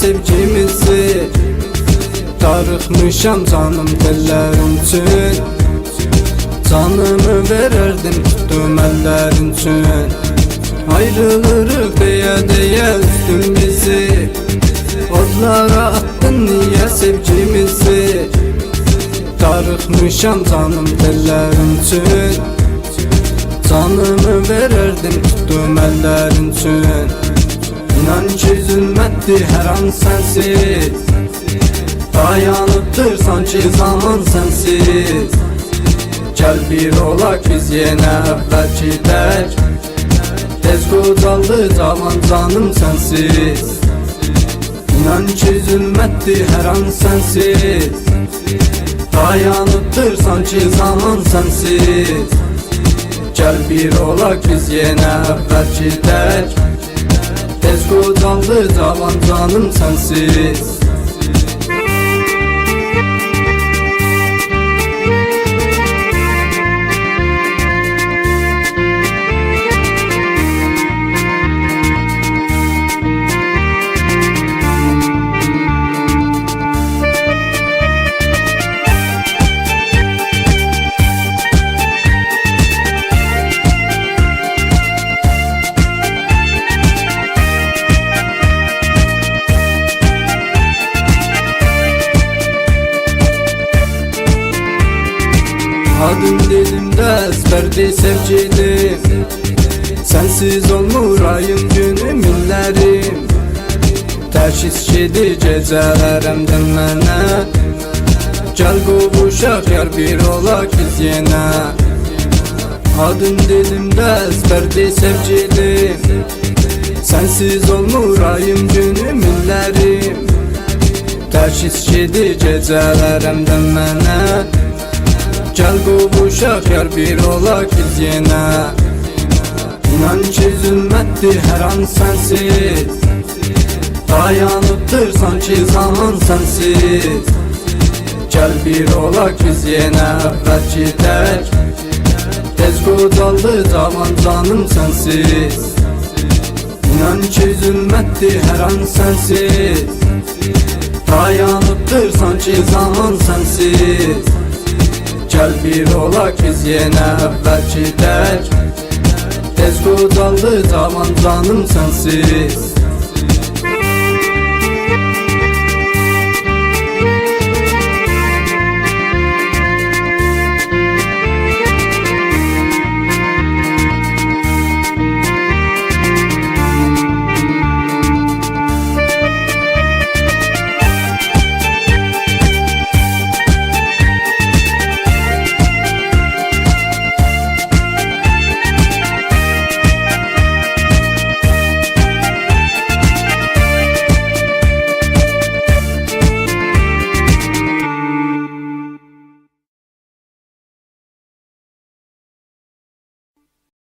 sevgimizi. Darıxmışam canım tellərin üçün, canımı verərdim tutdum əllərin üçün. Ayrılırıq deyə üstün bizi, odlara attın niyə sevgimizi. Darıxmışam canım tellərin üçün, canımı verərdim tutdum əllərin üçün. İnan ki zülmətdir hər an sənsiz, dayanıbdır sanki zaman sənsiz. Gəl bir olaq biz yenə əvvəlki tək, tez qocaldı cavan canım sənsiz. İnan ki zülmətdir hər an sənsiz, dayanıbdır sanki zaman sənsiz. Gəl bir olaq biz yenə əvvəlki tək, tez qocaldı cavan canım sənsiz. Adın dilimdə əzbərdir sevgilim, sənsiz olmur ayım günüm illərim. Təşhis gedir gecələrimdən mənə, gəl qovuşaq yar bir olaq biz yenə. Adın dilimdə əzbərdir sevgilim, sənsiz olmur ayım günüm illərim. Təşhis gedir gecələrimdən mənə, gəl qovuşaq yar bir olaq biz yenə. İnan ki zülmətdir hər an sənsiz, dayanıbdır sanki zaman sənsiz. Gəl bir olaq biz yenə əvvəlki tək, tez qocaldı cavan canım sənsiz. İnan ki zülmətdir hər an sənsiz, dayanıbdır sanki zaman sənsiz. Gəl bir olaq biz yenə əvvəlki tək, tez qocaldı cavan canım sənsiz.